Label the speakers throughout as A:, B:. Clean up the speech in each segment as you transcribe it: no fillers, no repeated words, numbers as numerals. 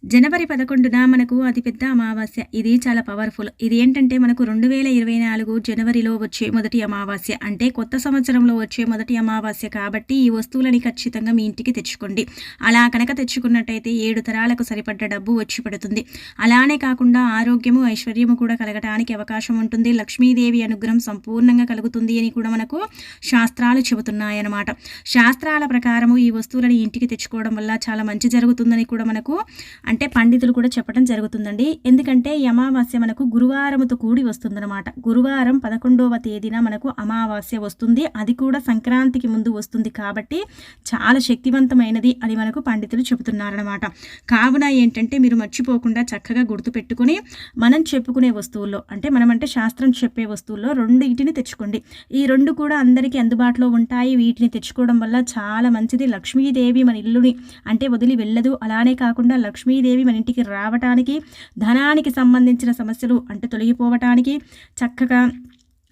A: జనవరి 11న మనకు అతిపెద్ద అమావాస్య. ఇది చాలా పవర్‌ఫుల్. ఇది ఏంటంటే మనకు 2024 జనవరిలో వచ్చే మొదటి అమావాస్య. అంటే కొత్త సంవత్సరంలో వచ్చే మొదటి అమావాస్య కాబట్టి ఈ వస్తువులని ఖచ్చితంగా మీ ఇంటికి తెచ్చుకోండి. అలా కనుక తెచ్చుకున్నట్టయితే 7 తరాలకు సరిపడ్డ డబ్బు వచ్చి పడుతుంది. అలానే కాకుండా ఆరోగ్యము, ఐశ్వర్యము కూడా కలగటానికి అవకాశం ఉంటుంది. లక్ష్మీదేవి అనుగ్రహం సంపూర్ణంగా కలుగుతుంది అని కూడా మనకు శాస్త్రాలు చెబుతున్నాయన్నమాట. శాస్త్రాల ప్రకారము ఈ వస్తువులని ఇంటికి తెచ్చుకోవడం వల్ల చాలా మంచి జరుగుతుందని కూడా మనకు అంటే పండితులు కూడా చెప్పడం జరుగుతుందండి. ఎందుకంటే ఈ అమావాస్య మనకు గురువారముతో కూడి వస్తుందన్నమాట. గురువారం 11వ తేదీన మనకు అమావాస్య వస్తుంది. అది కూడా సంక్రాంతికి ముందు వస్తుంది కాబట్టి చాలా శక్తివంతమైనది అని మనకు పండితులు చెబుతున్నారనమాట. కావున ఏంటంటే మీరు మర్చిపోకుండా చక్కగా గుర్తుపెట్టుకుని మనం చెప్పుకునే వస్తువుల్లో అంటే శాస్త్రం చెప్పే వస్తువుల్లో రెండింటిని తెచ్చుకోండి. ఈ రెండు కూడా అందరికీ అందుబాటులో ఉంటాయి. వీటిని తెచ్చుకోవడం వల్ల చాలా మంచిది. లక్ష్మీదేవి మన ఇల్లుని వదిలి వెళ్ళదు. అలానే కాకుండా లక్ష్మీదేవి మన ఇంటికి రావటానికి, ధనానికి సంబంధించిన సమస్యలు తొలగిపోవటానికి, చక్కగా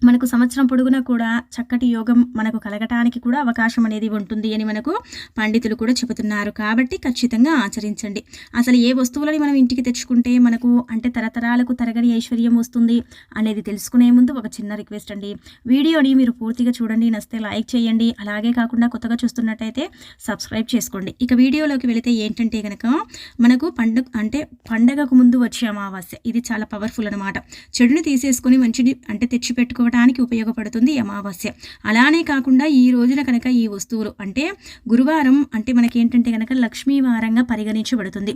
A: మనకు సంవత్సరం పొడుగునా కూడా చక్కటి యోగం మనకు కలగటానికి కూడా అవకాశం అనేది ఉంటుంది అని మనకు పండితులు కూడా చెబుతున్నారు. కాబట్టి ఖచ్చితంగా ఆచరించండి. అసలు ఏ వస్తువులని మనం ఇంటికి తెచ్చుకుంటే మనకు తరతరాలకు తరగని ఐశ్వర్యం వస్తుంది అనేది తెలుసుకునే ముందు ఒక చిన్న రిక్వెస్ట్ అండి. వీడియోని మీరు పూర్తిగా చూడండి, నచ్చితే లైక్ చేయండి. అలాగే కాకుండా కొత్తగా చూస్తున్నట్టయితే సబ్స్క్రైబ్ చేసుకోండి. ఇక వీడియోలోకి వెళితే ఏంటంటే కనుక మనకు పండగకు ముందు వచ్చే అమావాస్య. ఇది చాలా పవర్ఫుల్ అనమాట. చెడుని తీసేసుకొని మంచిని తెచ్చి పెట్టుకో ఉపయోగపడుతుంది అమావాస్య. అలానే కాకుండా ఈ రోజున కనుక ఈ వస్తువులు గురువారం మనకేంటంటే కనుక లక్ష్మీవారంగా పరిగణించబడుతుంది.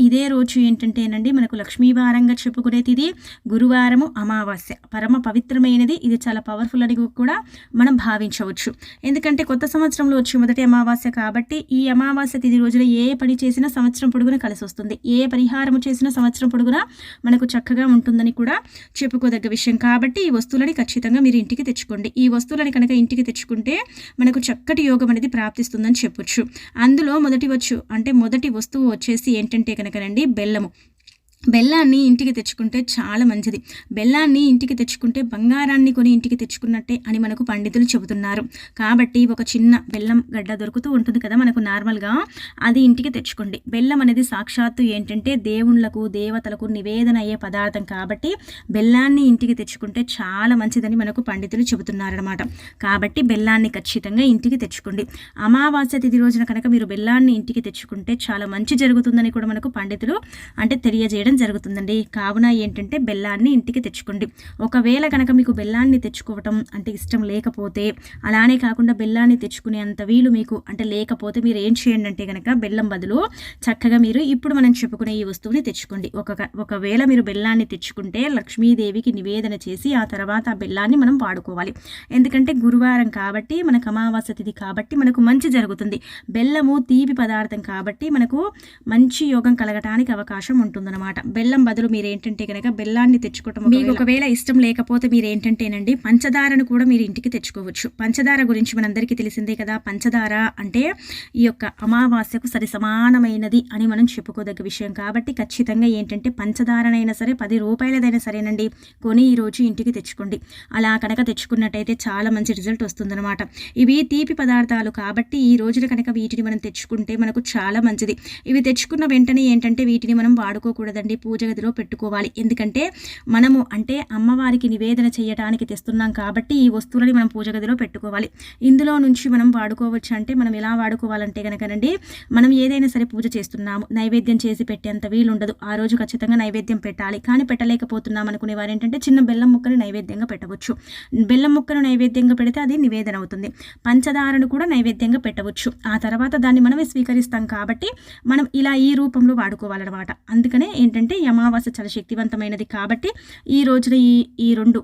A: ఇదే రోజు ఏంటంటేనండి మనకు లక్ష్మీవారంగా చెప్పుకునేది ఇది గురువారము అమావాస్య. పరమ పవిత్రమైనది. ఇది చాలా పవర్ఫుల్ అని కూడా మనం భావించవచ్చు. ఎందుకంటే కొత్త సంవత్సరంలో వచ్చే మొదటి అమావాస్య కాబట్టి ఈ అమావాస్య తిథి రోజున ఏ పని చేసినా సంవత్సరం పొడుగున కలిసి వస్తుంది. ఏ పరిహారము చేసినా సంవత్సరం పొడుగున మనకు చక్కగా ఉంటుందని కూడా చెప్పుకోదగ్గ విషయం. కాబట్టి ఈ వస్తువులని ఖచ్చితంగా మీరు ఇంటికి తెచ్చుకోండి. ఈ వస్తువులని కనుక ఇంటికి తెచ్చుకుంటే మనకు చక్కటి యోగం అనేది ప్రాప్తిస్తుందని చెప్పొచ్చు. అందులో మొదటి వస్తువు వచ్చేసి ఏంటంటే కనుకనండి బెల్లము. బెల్లాన్ని ఇంటికి తెచ్చుకుంటే చాలా మంచిది. బెల్లాన్ని ఇంటికి తెచ్చుకుంటే బంగారాన్ని కొని ఇంటికి తెచ్చుకున్నట్టే అని మనకు పండితులు చెబుతున్నారు. కాబట్టి ఒక చిన్న బెల్లం గడ్డ దొరుకుతూ ఉంటుంది కదా మనకు నార్మల్గా, అది ఇంటికి తెచ్చుకోండి. బెల్లం అనేది సాక్షాత్తు దేవుళ్లకు దేవతలకు నివేదన అయ్యే పదార్థం కాబట్టి బెల్లాన్ని ఇంటికి తెచ్చుకుంటే చాలా మంచిదని మనకు పండితులు చెబుతున్నారనమాట. కాబట్టి బెల్లాన్ని ఖచ్చితంగా ఇంటికి తెచ్చుకోండి. అమావాస్య తిథి రోజున కనుక మీరు బెల్లాన్ని ఇంటికి తెచ్చుకుంటే చాలా మంచి జరుగుతుందని కూడా మనకు పండితులు తెలియజేయడం జరుగుతుందండి. కావున ఏంటంటే బెల్లాన్ని ఇంటికి తెచ్చుకోండి. ఒకవేళ కనుక మీకు బెల్లాన్ని తెచ్చుకోవటం ఇష్టం లేకపోతే, అలానే కాకుండా బెల్లాన్ని తెచ్చుకునే అంత వీలు మీకు లేకపోతే మీరు ఏం చేయండి అంటే కనుక బెల్లం బదులు చక్కగా మీరు ఇప్పుడు మనం చెప్పుకునే ఈ వస్తువుని తెచ్చుకోండి. ఒకవేళ మీరు బెల్లాన్ని తెచ్చుకుంటే లక్ష్మీదేవికి నివేదన చేసి ఆ తర్వాత ఆ బెల్లాన్ని మనం వాడుకోవాలి. ఎందుకంటే గురువారం కాబట్టి మనకు అమావాస్య తిథి కాబట్టి మనకు మంచి జరుగుతుంది. బెల్లము తీపి పదార్థం కాబట్టి మనకు మంచి యోగం కలగటానికి అవకాశం ఉంటుందన్నమాట. బెల్లం బదులు మీరు ఏంటంటే కనుక బెల్లాన్ని తెచ్చుకోవటం, మీకు ఒకవేళ ఇష్టం లేకపోతే మీరు ఏంటంటేనండి పంచదారను కూడా మీరు ఇంటికి తెచ్చుకోవచ్చు. పంచదార గురించి మనందరికీ తెలిసిందే కదా. పంచదార ఈ యొక్క అమావాస్యకు సరి సమానమైనది అని మనం చెప్పుకోదగ్గ విషయం. కాబట్టి ఖచ్చితంగా ఏంటంటే పంచదారనైనా సరే 10 రూపాయలదైనా సరేనండి కొని ఈ రోజు ఇంటికి తెచ్చుకోండి. అలా కనుక తెచ్చుకున్నట్టయితే చాలా మంచి రిజల్ట్ వస్తుందన్నమాట. ఇవి తీపి పదార్థాలు కాబట్టి ఈ రోజున కనుక వీటిని మనం తెచ్చుకుంటే మనకు చాలా మంచిది. ఇవి తెచ్చుకున్న వెంటనే ఏంటంటే వీటిని మనం వాడుకోకూడదండి, పూజ గదిలో పెట్టుకోవాలి. ఎందుకంటే మనము అమ్మవారికి నివేదన చేయడానికి తెస్తున్నాం కాబట్టి ఈ వస్తువులని మనం పూజ గదిలో పెట్టుకోవాలి. ఇందులో నుంచి మనం వాడుకోవచ్చు. మనం ఎలా వాడుకోవాలంటే కనుకనండి, మనం ఏదైనా సరే పూజ చేస్తున్నాము, నైవేద్యం చేసి పెట్టేంత వీలుండదు. ఆ రోజు ఖచ్చితంగా నైవేద్యం పెట్టాలి. కానీ పెట్టలేకపోతున్నాం అనుకునే వారు ఏంటంటే చిన్న బెల్లం ముక్కని నైవేద్యంగా పెట్టవచ్చు. బెల్లం ముక్కను నైవేద్యంగా పెడితే అది నివేదన అవుతుంది. పంచదారను కూడా నైవేద్యంగా పెట్టవచ్చు. ఆ తర్వాత దాన్ని మనమే స్వీకరిస్తాం కాబట్టి మనం ఇలా ఈ రూపంలో వాడుకోవాలన్నమాట. అందుకనే ఏంటంటే ఈ అమావాస్య చాలా శక్తివంతమైనది కాబట్టి ఈ రోజున ఈ రెండు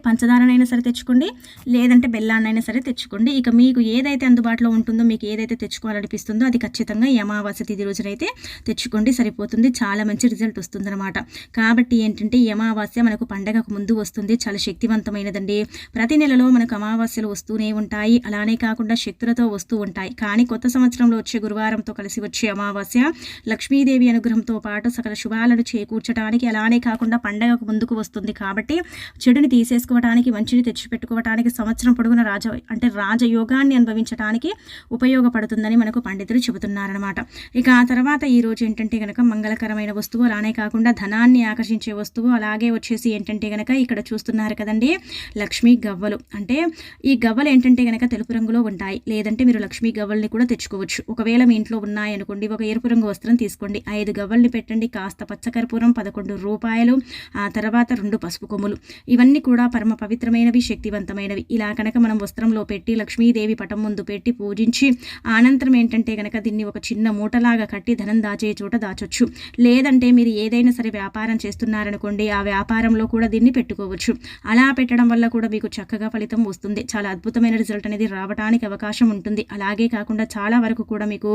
A: పంచదారనైనా సరే తెచ్చుకోండి, లేదంటే బెల్లాన్నైనా సరే తెచ్చుకోండి. ఇక మీకు ఏదైతే అందుబాటులో ఉంటుందో, మీకు ఏదైతే తెచ్చుకోవాలనిపిస్తుందో అది ఖచ్చితంగా ఈ అమావాస్య తిథి రోజునైతే తెచ్చుకోండి, సరిపోతుంది. చాలా మంచి రిజల్ట్ వస్తుందన్నమాట. కాబట్టి ఏంటంటే ఈ అమావాస్య మనకు పండగకు ముందు వస్తుంది. చాలా శక్తివంతమైనదండి. ప్రతి నెలలో మనకు అమావాస్యలు వస్తూనే ఉంటాయి. అలానే కాకుండా శక్తులతో వస్తూ ఉంటాయి. కానీ కొత్త సంవత్సరంలో వచ్చే గురువారంతో కలిసి వచ్చే అమావాస్య లక్ష్మీదేవి అనుగ్రహంతో పాటు సకల శుభాలను చేకూర్చడానికి, అలానే కాకుండా పండగకు ముందుకు వస్తుంది కాబట్టి చెడుని తీసేసుకోవడానికి, మంచిని తెచ్చిపెట్టుకోవటానికి, సంవత్సరం పొడుగున రాజయోగాన్ని అనుభవించడానికి ఉపయోగపడుతుందని మనకు పండితులు చెబుతున్నారనమాట. ఇక ఆ తర్వాత ఈరోజు ఏంటంటే గనక మంగళకరమైన వస్తువు, అలానే కాకుండా ధనాన్ని ఆకర్షించే వస్తువు, అలాగే వచ్చేసి ఏంటంటే గనక ఇక్కడ చూస్తున్నారు కదండి లక్ష్మీ గవ్వలు. అంటే ఈ గవ్వలు ఏంటంటే గనక తెలుపు రంగులో ఉంటాయి, లేదంటే మీరు లక్ష్మీ గవ్వల్ని కూడా తెచ్చుకోవచ్చు. ఒకవేళ మీ ఇంట్లో ఉన్నాయనుకోండి, ఒక ఎరుపు రంగు వస్త్రం తీసుకోండి, 5 గవ్వల్ని పెట్టండి, కాస్త పచ్చకర్పూరం 11 రూపాయలు, ఆ తర్వాత 2 పసుపు కొమ్ములు. ఇవన్నీ కూడా పరమ పవిత్రమైనవి, శక్తివంతమైనవి. ఇలా కనుక మనం వస్త్రంలో పెట్టి లక్ష్మీదేవి పటం ముందు పెట్టి పూజించి అనంతరం ఏంటంటే కనుక దీన్ని ఒక చిన్న మూటలాగా కట్టి ధనం దాచే చోట దాచొచ్చు. లేదంటే మీరు ఏదైనా సరే వ్యాపారం చేస్తున్నారనుకోండి, ఆ వ్యాపారంలో కూడా దీన్ని పెట్టుకోవచ్చు. అలా పెట్టడం వల్ల కూడా మీకు చక్కగా ఫలితం వస్తుంది. చాలా అద్భుతమైన రిజల్ట్ అనేది రావడానికి అవకాశం ఉంటుంది. అలాగే కాకుండా చాలా వరకు కూడా మీకు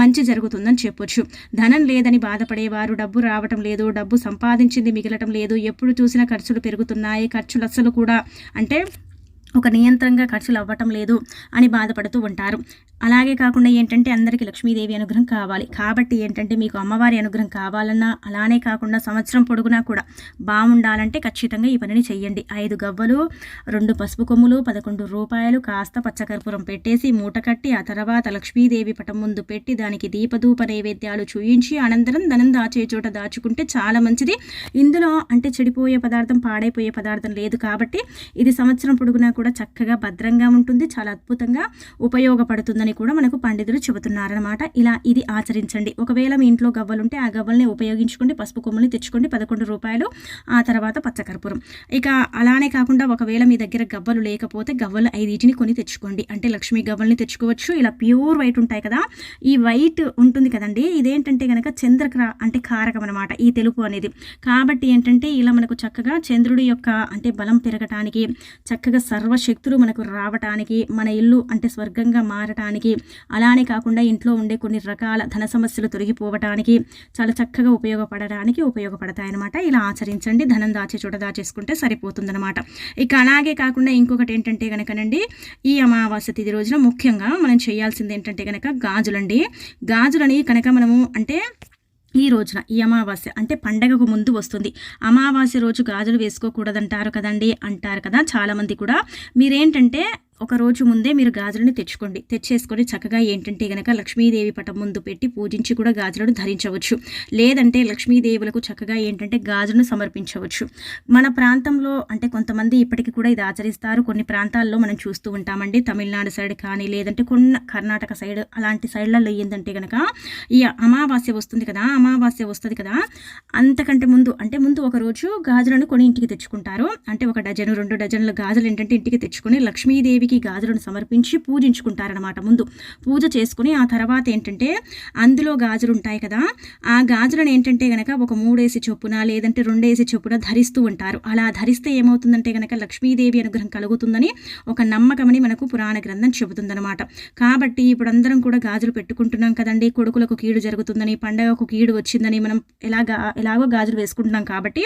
A: మంచి జరుగుతుందని చెప్పొచ్చు. ధనం లేదని బాధపడేవారు, డబ్బు రావటం లేదు, డబ్బు సంపాదించింది మిగలటం లేదు, ఎప్పుడు చూసినా ఖర్చులు పెరుగుతున్నాయి, ఖర్చులు అస్సలు కూడా అంటే ఒక నియంత్రణగా ఖర్చులు అవ్వటం లేదు అని బాధపడుతూ ఉంటారు. అలాగే కాకుండా ఏంటంటే అందరికీ లక్ష్మీదేవి అనుగ్రహం కావాలి. కాబట్టి ఏంటంటే మీకు అమ్మవారి అనుగ్రహం కావాలన్నా, అలానే కాకుండా సంవత్సరం పొడుగునా కూడా బాగుండాలంటే ఖచ్చితంగా ఈ పనిని చెయ్యండి. 5 గవ్వలు, 2 పసుపు కొమ్ములు, 11 రూపాయలు, కాస్త పచ్చకర్పూరం పెట్టేసి మూట కట్టి ఆ తర్వాత లక్ష్మీదేవి పటం ముందు పెట్టి దానికి దీపధూప నైవేద్యాలు చూయించి అనంతరం ధనం దాచే చోట దాచుకుంటే చాలా మంచిది. ఇందులో అంటే చెడిపోయే పదార్థం, పాడైపోయే పదార్థం లేదు కాబట్టి ఇది సంవత్సరం పొడుగునా కూడా చక్కగా భద్రంగా ఉంటుంది, చాలా అద్భుతంగా ఉపయోగపడుతుందని కూడా మనకు పండితులు చెబుతున్నారనమాట. ఇలా ఇది ఆచరించండి. ఒకవేళ మీ ఇంట్లో గవ్వలుంటే ఆ గవ్వల్ని ఉపయోగించుకోండి, పసుపు కొమ్ముల్ని తెచ్చుకోండి, 11 రూపాయలు, ఆ తర్వాత పచ్చకర్పూరం. ఇక అలానే కాకుండా ఒకవేళ మీ దగ్గర గవ్వలు లేకపోతే గవ్వలు 5 కొని తెచ్చుకోండి. అంటే లక్ష్మీ గవ్వల్ని తెచ్చుకోవచ్చు. ఇలా ప్యూర్ వైట్ ఉంటాయి కదా, ఈ వైట్ ఉంటుంది కదండి, ఇదేంటంటే కనుక అంటే కారకం అనమాట ఈ తెలుపు అనేది. కాబట్టి ఏంటంటే ఇలా మనకు చక్కగా చంద్రుడి యొక్క అంటే బలం పెరగటానికి, చక్కగా సర్వశక్తులు మనకు రావటానికి, మన ఇల్లు అంటే స్వర్గంగా మారటానికి, అలానే కాకుండా ఇంట్లో ఉండే కొన్ని రకాల ధన సమస్యలు తొలగిపోవటానికి చాలా చక్కగా ఉపయోగపడతాయన్నమాట. ఇలా ఆచరించండి. ధనం దాచే చోట దాచేసుకుంటే సరిపోతుందన్నమాట. ఇక అలాగే కాకుండా ఇంకొకటి ఏంటంటే కనుకనండి, ఈ అమావాస్య తిథి రోజున ముఖ్యంగా మనం చేయాల్సింది ఏంటంటే కనుక గాజులండి. గాజులని కనుక మనము అంటే ఈ రోజున ఈ అమావాస్య అంటే పండగకు ముందు వస్తుంది. అమావాస్య రోజు గాజులు వేసుకోకూడదంటారు కదండి, అంటారు కదా చాలామంది కూడా. మీరేంటంటే ఒక రోజు ముందే మీరు గాజులను తెచ్చేసుకొని చక్కగా ఏంటంటే గనక లక్ష్మీదేవి పటం ముందు పెట్టి పూజించి కూడా గాజులను ధరించవచ్చు. లేదంటే లక్ష్మీదేవులకు చక్కగా ఏంటంటే గాజులను సమర్పించవచ్చు. మన ప్రాంతంలో అంటే కొంతమంది ఇప్పటికీ కూడా ఇది ఆచరిస్తారు. కొన్ని ప్రాంతాల్లో మనం చూస్తూ ఉంటామండి, తమిళనాడు సైడ్ కానీ లేదంటే కొన్ని కర్ణాటక సైడ్ అలాంటి సైడ్లలో ఏంటంటే గనక ఈ అమావాస్య వస్తుంది కదా, అంతకంటే ముందు ఒక రోజు గాజులను కొని ఇంటికి తెచ్చుకుంటారు. అంటే 1 డజను 2 డజన్ల గాజులు ఏంటంటే ఇంటికి తెచ్చుకొని లక్ష్మీదేవికి గాజులను సమర్పించి పూజించుకుంటారనమాట. ముందు పూజ చేసుకుని ఆ తర్వాత ఏంటంటే అందులో గాజులు ఉంటాయి కదా, ఆ గాజులను ఏంటంటే గనక ఒక 3 చొప్పున లేదంటే 2 చొప్పున ధరిస్తూ ఉంటారు. అలా ధరిస్తే ఏమవుతుందంటే గనక లక్ష్మీదేవి అనుగ్రహం కలుగుతుందని ఒక నమ్మకమని మనకు పురాణ గ్రంథం చెబుతుందనమాట. కాబట్టి ఇప్పుడు అందరం కూడా గాజులు పెట్టుకుంటున్నాం కదండి, కొడుకులకు కీడు జరుగుతుందని, పండగకు కీడు వచ్చిందని మనం ఎలాగో గాజులు వేసుకుంటున్నాం. కాబట్టి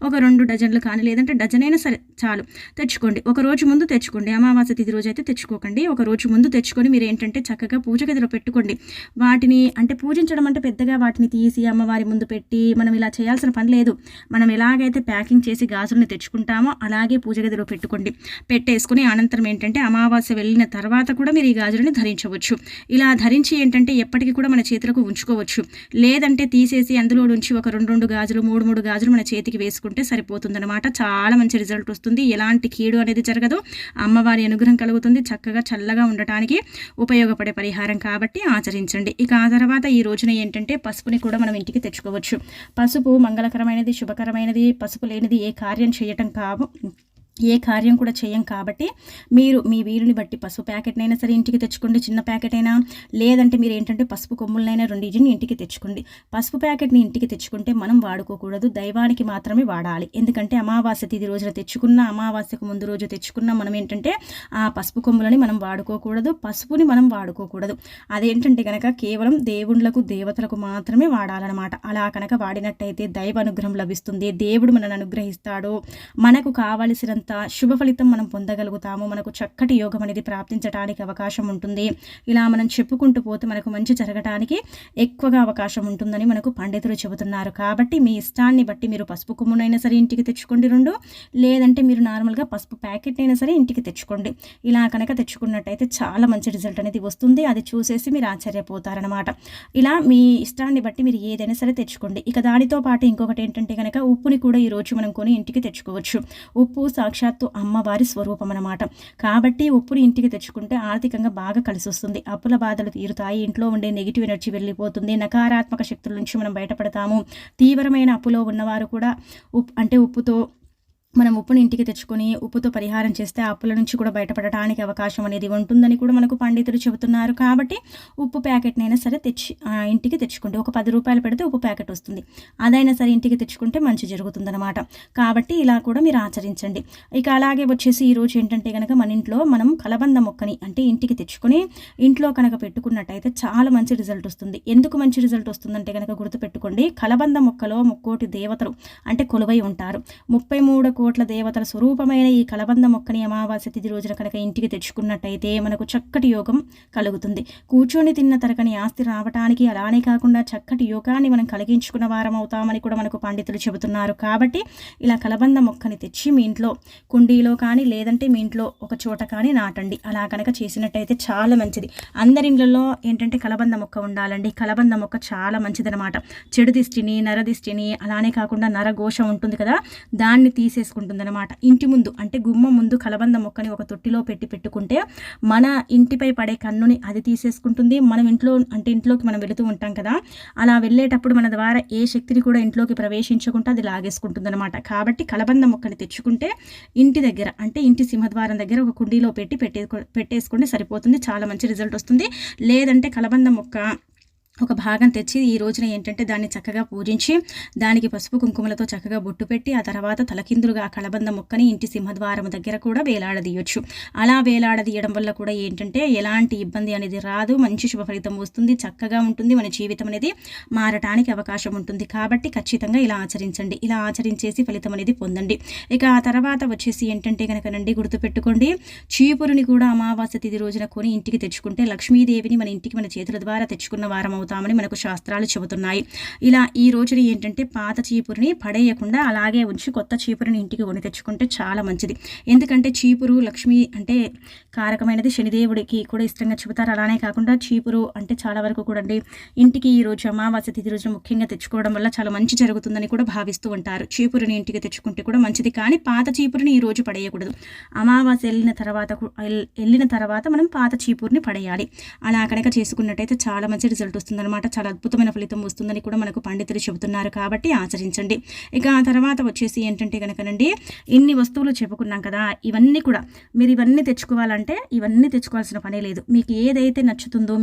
A: ఒక 2 డజన్లు కానీ లేదంటే డజనైనా సరే చాలు తెచ్చుకోండి. ఒక రోజు ముందు తెచ్చుకోండి. అమావాస్య తిథి రోజు అయితే తెచ్చుకోకండి. ఒక రోజు ముందు తెచ్చుకొని మీరు ఏంటంటే చక్కగా పూజ గదిలో పెట్టుకోండి. వాటిని అంటే పూజించడం అంటే పెద్దగా వాటిని తీసి అమ్మవారి ముందు పెట్టి మనం ఇలా చేయాల్సిన పని లేదు. మనం ఎలాగైతే ప్యాకింగ్ చేసి గాజులను తెచ్చుకుంటామో అలాగే పూజ గదిలో పెట్టేసుకుని అనంతరం ఏంటంటే అమావాస్య వెళ్ళిన తర్వాత కూడా మీరు ఈ గాజులని ధరించవచ్చు. ఇలా ధరించి ఏంటంటే ఎప్పటికీ కూడా మన చేతులకు ఉంచుకోవచ్చు. లేదంటే తీసేసి అందులో నుంచి ఒక 2 గాజులు 3 గాజులు మన చేతికి వేసుకుంటే సరిపోతుందన్నమాట. చాలా మంచి రిజల్ట్ వస్తుంది. ఎలాంటి కీడు అనేది జరగదు. అమ్మవారి అనుగ్రహం కలుగుతుంది. చక్కగా చల్లగా ఉండటానికి ఉపయోగపడే పరిహారం కాబట్టి ఆచరించండి. ఇక ఆ తర్వాత ఈ రోజున ఏంటంటే పసుపుని కూడా మనం ఇంటికి తెచ్చుకోవచ్చు. పసుపు మంగళకరమైనది, శుభకరమైనది. పసుపు లేనిది ఏ కార్యం కూడా చేయం. కాబట్టి మీరు మీ వీలుని బట్టి పసుపు ప్యాకెట్నైనా సరే ఇంటికి తెచ్చుకోండి, చిన్న ప్యాకెట్ అయినా, లేదంటే మీరు ఏంటంటే పసుపు కొమ్ములనైనా 2 ఇంటికి తెచ్చుకోండి. పసుపు ప్యాకెట్ని ఇంటికి తెచ్చుకుంటే మనం వాడుకోకూడదు, దైవానికి మాత్రమే వాడాలి. ఎందుకంటే అమావాస్య తిథి రోజున తెచ్చుకున్న, అమావాస్యకు ముందు రోజు తెచ్చుకున్న మనం ఏంటంటే ఆ పసుపు కొమ్ములని మనం వాడుకోకూడదు, పసుపుని మనం వాడుకోకూడదు. అదేంటంటే కనుక కేవలం దేవుళ్ళకు దేవతలకు మాత్రమే వాడాలన్నమాట. అలా కనుక వాడినట్టయితే దైవ అనుగ్రహం లభిస్తుంది, దేవుడు మనల్ని అనుగ్రహిస్తాడు, మనకు కావలసినంత కొంత శుభ ఫలితం మనం పొందగలుగుతాము. మనకు చక్కటి యోగం అనేది ప్రాప్తించడానికి అవకాశం ఉంటుంది. ఇలా మనం చెప్పుకుంటూ పోతే మనకు మంచి జరగడానికి ఎక్కువగా అవకాశం ఉంటుందని మనకు పండితులు చెబుతున్నారు. కాబట్టి మీ ఇష్టాన్ని బట్టి మీరు పసుపు కొమ్మునైనా సరే ఇంటికి తెచ్చుకోండి 2, లేదంటే మీరు నార్మల్గా పసుపు ప్యాకెట్ అయినా సరే ఇంటికి తెచ్చుకోండి. ఇలా కనుక తెచ్చుకున్నట్టయితే చాలా మంచి రిజల్ట్ అనేది వస్తుంది. అది చూసేసి మీరు ఆశ్చర్యపోతారనమాట. ఇలా మీ ఇష్టాన్ని బట్టి మీరు ఏదైనా సరే తెచ్చుకోండి. ఇక దానితో పాటు ఇంకొకటి ఏంటంటే కనుక ఉప్పుని కూడా ఈరోజు మనం కొని ఇంటికి తెచ్చుకోవచ్చు. ఉప్పు సాక్షాత్తు అమ్మవారి స్వరూపం అనమాట. కాబట్టి ఉప్పుని ఇంటికి తెచ్చుకుంటే ఆర్థికంగా బాగా కలిసి వస్తుంది. అప్పుల బాధలు తీరుతాయి. ఇంట్లో ఉండే నెగిటివ్ ఎనర్జీ వెళ్ళిపోతుంది. నకారాత్మక శక్తుల నుంచి మనం బయటపడతాము. తీవ్రమైన అప్పులో ఉన్నవారు కూడా ఉప్పుతో మనం ఉప్పుని ఇంటికి తెచ్చుకొని ఉప్పుతో పరిహారం చేస్తే అప్పుల నుంచి కూడా బయటపడటానికి అవకాశం అనేది ఉంటుందని కూడా మనకు పండితులు చెబుతున్నారు. కాబట్టి ఉప్పు ప్యాకెట్నైనా సరే ఇంటికి తెచ్చుకోండి. ఒక 10 రూపాయలు పెడితే ఉప్పు ప్యాకెట్ వస్తుంది. అదైనా సరే ఇంటికి తెచ్చుకుంటే మంచి జరుగుతుందన్నమాట. కాబట్టి ఇలా కూడా మీరు ఆచరించండి. ఇక అలాగే వచ్చేసి ఈరోజు ఏంటంటే కనుక మన ఇంట్లో మనం కలబంద మొక్కని అంటే ఇంటికి తెచ్చుకొని ఇంట్లో కనుక పెట్టుకున్నట్టయితే చాలా మంచి రిజల్ట్ వస్తుంది. ఎందుకు మంచి రిజల్ట్ వస్తుందంటే కనుక గుర్తుపెట్టుకోండి, కలబంద మొక్కలో 3 దేవతలు అంటే కొలువై ఉంటారు. 33 కోట్ల దేవతల స్వరూపమైన ఈ కలబంద మొక్కని అమావాస్య తిథి రోజున కనుక ఇంటికి తెచ్చుకున్నట్టయితే మనకు చక్కటి యోగం కలుగుతుంది. కూర్చొని తిన్న తరగని ఆస్తి రావటానికి, అలానే కాకుండా చక్కటి యోగాన్ని మనం కలిగించుకున్న వారం అవుతామని కూడా మనకు పండితులు చెబుతున్నారు. కాబట్టి ఇలా కలబంద మొక్కని తెచ్చి మీ ఇంట్లో కుండీలో కానీ లేదంటే మీ ఇంట్లో ఒక చోట కానీ నాటండి. అలా కనుక చేసినట్టయితే చాలా మంచిది. అందరి ఇళ్లలో ఏంటంటే కలబంద మొక్క ఉండాలండి. కలబంద మొక్క చాలా మంచిదనమాట. చెడు దిష్టిని, నరదిష్టిని, అలానే కాకుండా నరఘోష ఉంటుంది కదా, దాన్ని తీసేసుకుంటుందన్నమాట. ఇంటి ముందు అంటే గుమ్మం ముందు కలబంద మొక్కని ఒక తొట్టిలో పెట్టుకుంటే మన ఇంటిపై పడే కన్నుని అది తీసేసుకుంటుంది. మనం ఇంట్లోకి మనం వెళుతూ ఉంటాం కదా, అలా వెళ్ళేటప్పుడు మన ద్వారా ఏ శక్తిని కూడా ఇంట్లోకి ప్రవేశించకుండా అది లాగేసుకుంటుందన్నమాట. కాబట్టి కలబంద మొక్కని తెచ్చుకుంటే ఇంటి దగ్గర అంటే ఇంటి సింహద్వారం దగ్గర ఒక కుండీలో పెట్టేసుకుంటే సరిపోతుంది. చాలా మంచి రిజల్ట్ వస్తుంది. లేదంటే కలబంద మొక్క ఒక భాగం తెచ్చి ఈ రోజున ఏంటంటే దాన్ని చక్కగా పూజించి దానికి పసుపు కుంకుమలతో చక్కగా బొట్టు పెట్టి ఆ తర్వాత తలకిందులుగా ఆ కలబంద మొక్కని ఇంటి సింహద్వారం దగ్గర కూడా వేలాడదీయొచ్చు. అలా వేలాడదీయడం వల్ల కూడా ఏంటంటే ఎలాంటి ఇబ్బంది అనేది రాదు. మంచి శుభ ఫలితం వస్తుంది. చక్కగా ఉంటుంది. మన జీవితం అనేది మారటానికి అవకాశం ఉంటుంది. కాబట్టి ఖచ్చితంగా ఇలా ఆచరించండి. ఇలా ఆచరించేసి ఫలితం అనేది పొందండి. ఇక ఆ తర్వాత వచ్చేసి ఏంటంటే కనుకనండి గుర్తుపెట్టుకోండి, చీపురుని కూడా అమావాస్య తిథి రోజున కొని ఇంటికి తెచ్చుకుంటే లక్ష్మీదేవిని మన ఇంటికి మన చేతుల ద్వారా తెచ్చుకున్న వారం అవుతామని మనకు శాస్త్రాలు చెబుతున్నాయి. ఇలా ఈ రోజున ఏంటంటే పాత చీపురుని పడేయకుండా అలాగే ఉంచి కొత్త చీపురుని ఇంటికి కొని తెచ్చుకుంటే చాలా మంచిది. ఎందుకంటే చీపురు లక్ష్మి అంటే కారకమైనది, శనిదేవుడికి కూడా ఇష్టంగా చెబుతారు. అలానే కాకుండా చీపురు అంటే చాలా వరకు కూడా ఇంటికి ఈ రోజు అమావాస్య తిథి రోజున ముఖ్యంగా తెచ్చుకోవడం వల్ల చాలా మంచి జరుగుతుందని కూడా భావిస్తూ ఉంటారు. చీపురుని ఇంటికి తెచ్చుకుంటే కూడా మంచిది. కానీ పాత చీపురుని ఈ రోజు పడేయకూడదు. అమావాస్య వెళ్ళిన తర్వాత మనం పాత చీపురుని పడేయాలి. అలా కనుక చేసుకున్నట్టయితే చాలా మంచి రిజల్ట్ వస్తుంది అనమాట. చాలా అద్భుతమైన ఫలితం వస్తుందని కూడా మనకు పండితులు చెబుతున్నారు. కాబట్టి ఆచరించండి. ఇక ఆ తర్వాత వచ్చేసి ఏంటంటే కనుకనండి, ఇన్ని వస్తువులు చెప్పుకున్నాం కదా, ఇవన్నీ కూడా మీరు ఇవన్నీ తెచ్చుకోవాలంటే ఇవన్నీ తెచ్చుకోవాల్సిన పనే లేదు. మీకు ఏదైతే నచ్చుతుందో,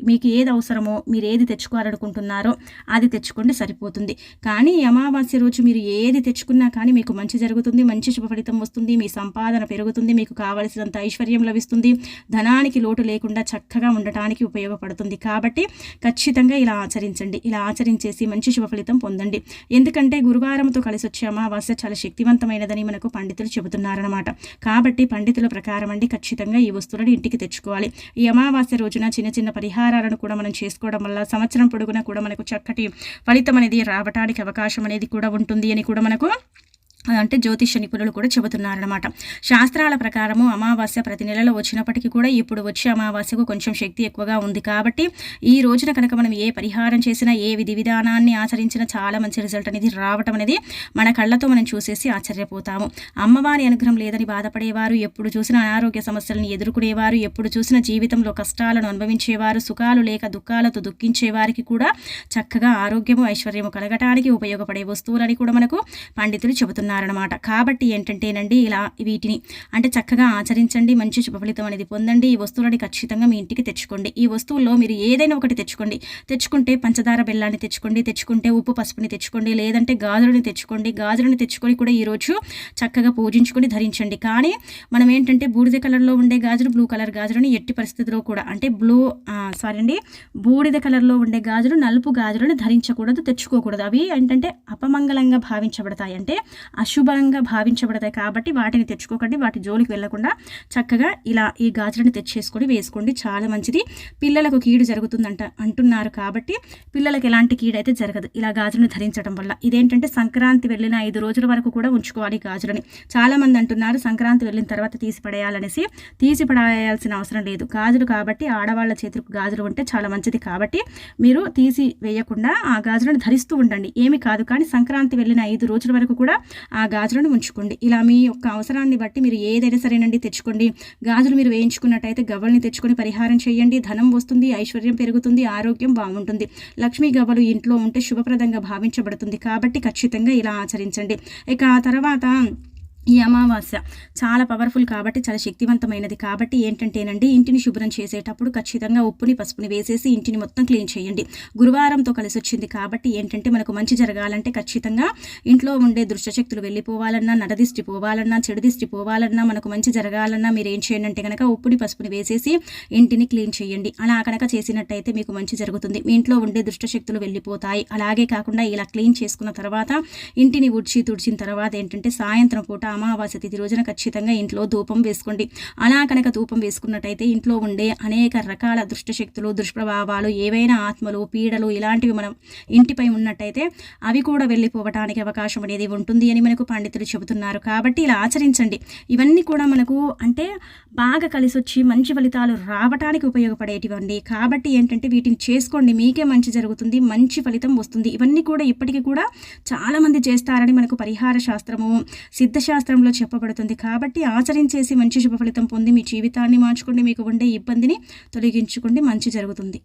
A: మీకు ఏది అవసరమో, మీరు ఏది తెచ్చుకోవాలనుకుంటున్నారో అది తెచ్చుకోండి, సరిపోతుంది. కానీ అమావాస్య రోజు మీరు ఏది తెచ్చుకున్నా కానీ మీకు మంచి జరుగుతుంది. మంచి శుభ ఫలితం వస్తుంది. మీ సంపాదన పెరుగుతుంది. మీకు కావలసినంత ఐశ్వర్యం లభిస్తుంది. ధనానికి లోటు లేకుండా చక్కగా ఉండటానికి ఉపయోగపడుతుంది. కాబట్టి ఖచ్చితంగా ఇలా ఆచరించండి. ఇలా ఆచరించేసి మంచి శుభ ఫలితం పొందండి. ఎందుకంటే గురువారంతో కలిసి వచ్చే అమావాస్య చాలా శక్తివంతమైనదని మనకు పండితులు చెబుతున్నారనమాట. కాబట్టి పండితుల ప్రకారం అండి ఖచ్చితంగా ఈ వస్తువులను ఇంటికి తెచ్చుకోవాలి. ఈ అమావాస్య రోజున చిన్న చిన్న పరిహారాలను కూడా మనం చేసుకోవడం వల్ల సంవత్సరం పొడుగునా కూడా మనకు చక్కటి ఫలితం అనేది రావడానికి అవకాశం అనేది కూడా ఉంటుంది అని కూడా మనకు అంటే జ్యోతిష నిపుణులు కూడా చెబుతున్నారనమాట. శాస్త్రాల ప్రకారము అమావాస్య ప్రతి నెలలో వచ్చినప్పటికీ కూడా ఇప్పుడు వచ్చే అమావాస్యకు కొంచెం శక్తి ఎక్కువగా ఉంది. కాబట్టి ఈ రోజున కనుక మనం ఏ పరిహారం చేసినా, ఏ విధి విధానాన్ని ఆచరించినా చాలా మంచి రిజల్ట్ అనేది రావటం అనేది మన కళ్ళతో మనం చూసేసి ఆశ్చర్యపోతాము. అమ్మవారి అనుగ్రహం లేదని బాధపడేవారు, ఎప్పుడు చూసినా అనారోగ్య సమస్యలను ఎదుర్కొనేవారు, ఎప్పుడు చూసినా జీవితంలో కష్టాలను అనుభవించేవారు, సుఖాలు లేక దుఃఖాలతో దుఃఖించే వారికి కూడా చక్కగా ఆరోగ్యము ఐశ్వర్యము కలగటానికి ఉపయోగపడే వస్తువులని కూడా మనకు పండితులు చెబుతున్నారు అన్నమాట. కాబట్టి ఏంటంటేనండి ఇలా వీటిని అంటే చక్కగా ఆచరించండి. మంచి శుభ ఫలితం అనేది పొందండి. ఈ వస్తువులని ఖచ్చితంగా మీ ఇంటికి తెచ్చుకోండి. ఈ వస్తువుల్లో మీరు ఏదైనా ఒకటి తెచ్చుకుంటే పంచదార బెల్లాన్ని తెచ్చుకుంటే ఉప్పు పసుపుని తెచ్చుకోండి, లేదంటే గాజులని తెచ్చుకొని కూడా ఈరోజు చక్కగా పూజించుకొని ధరించండి. కానీ మనం ఏంటంటే బూడిద కలర్లో ఉండే గాజులు, బ్లూ కలర్ గాజులని ఎట్టి పరిస్థితిలో కూడా అంటే బూడిద కలర్లో ఉండే గాజులు, నలుపు గాజులను ధరించకూడదు, తెచ్చుకోకూడదు. అవి ఏంటంటే అపమంగళంగా భావించబడతాయి. అంటే అశుభంగా భావించబడతాయి కాబట్టి వాటిని తెచ్చుకోకండి. వాటి జోలికి వెళ్ళకుండా చక్కగా ఇలా ఈ గాజులను తెచ్చేసుకొని వేసుకోండి, చాలా మంచిది. పిల్లలకు కీడు జరుగుతుందంట అంటున్నారు కాబట్టి పిల్లలకు ఎలాంటి కీడైతే జరగదు ఇలా గాజులను ధరించడం వల్ల. ఇదేంటంటే సంక్రాంతి వెళ్ళిన 5 రోజుల వరకు కూడా ఉంచుకోవాలి గాజులని. చాలామంది అంటున్నారు సంక్రాంతి వెళ్ళిన తర్వాత తీసి పడేయాలనేసి. తీసి పడేయాల్సిన అవసరం లేదు, గాజులు కాబట్టి ఆడవాళ్ళ చేతులకు గాజులు ఉంటే చాలా మంచిది కాబట్టి మీరు తీసి వేయకుండా ఆ గాజులను ధరిస్తూ ఉండండి, ఏమి కాదు. కానీ సంక్రాంతి వెళ్ళిన 5 రోజుల వరకు కూడా ఆ గాజులను ఉంచుకోండి. ఇలా మీ యొక్క అవసరాన్ని బట్టి మీరు ఏదైనా సరేనండి తెచ్చుకోండి. గాజులు మీరు వేయించుకున్నట్టయితే గవ్వల్ని తెచ్చుకొని పరిహారం చేయండి, ధనం వస్తుంది, ఐశ్వర్యం పెరుగుతుంది, ఆరోగ్యం బాగుంటుంది. లక్ష్మీ గవ్వలు ఇంట్లో ఉంటే శుభప్రదంగా భావించబడుతుంది కాబట్టి ఖచ్చితంగా ఇలా ఆచరించండి. ఇక ఆ తర్వాత ఈ అమావాస్య చాలా పవర్ఫుల్ కాబట్టి చాలా శక్తివంతమైనది కాబట్టి ఏంటంటేనండి, ఇంటిని శుభ్రం చేసేటప్పుడు ఖచ్చితంగా ఉప్పుని పసుపుని వేసేసి ఇంటిని మొత్తం క్లీన్ చేయండి. గురువారంతో కలిసి వచ్చింది కాబట్టి ఏంటంటే మనకు మంచి జరగాలంటే ఖచ్చితంగా ఇంట్లో ఉండే దుష్టశక్తులు వెళ్ళిపోవాలన్నా, నరదిష్టి పోవాలన్నా, చెడు దిష్టి పోవాలన్నా, మనకు మంచి జరగాలన్నా మీరు ఏం చేయండి అంటే కనుక ఉప్పుని పసుపుని వేసేసి ఇంటిని క్లీన్ చేయండి. అలా కనుక చేసినట్టయితే మీకు మంచి జరుగుతుంది, మీ ఇంట్లో ఉండే దుష్టశక్తులు వెళ్ళిపోతాయి. అలాగే కాకుండా ఇలా క్లీన్ చేసుకున్న తర్వాత ఇంటిని తుడిచిన తర్వాత ఏంటంటే సాయంత్రం పూట అమావాస్య తిథి రోజున ఖచ్చితంగా ఇంట్లో ధూపం వేసుకోండి. అలా కనుక ధూపం వేసుకున్నట్టయితే ఇంట్లో ఉండే అనేక రకాల దుష్టశక్తులు, దుష్ప్రభావాలు, ఏవైనా ఆత్మలు, పీడలు ఇలాంటివి మనం ఇంటిపై ఉన్నట్టయితే అవి కూడా వెళ్ళిపోవటానికి అవకాశం అనేది ఉంటుంది అని మనకు పండితులు చెబుతున్నారు. కాబట్టి ఇలా ఆచరించండి. ఇవన్నీ కూడా మనకు అంటే బాగా కలిసి వచ్చి మంచి ఫలితాలు రావటానికి ఉపయోగపడేటివండి. కాబట్టి ఏంటంటే వీటిని చేసుకోండి, మీకే మంచి జరుగుతుంది, మంచి ఫలితం వస్తుంది. ఇవన్నీ కూడా ఇప్పటికీ కూడా చాలామంది చేస్తారని మనకు పరిహార శాస్త్రము, సిద్ధశాస్త్రంలో చెప్పబడుతుంది. కాబట్టి ఆచరించేసి మంచి శుభ ఫలితం పొంది మీ జీవితాన్ని మార్చుకోండి, మీకు ఉండే ఇబ్బందిని తొలగించుకోండి, మంచి జరుగుతుంది.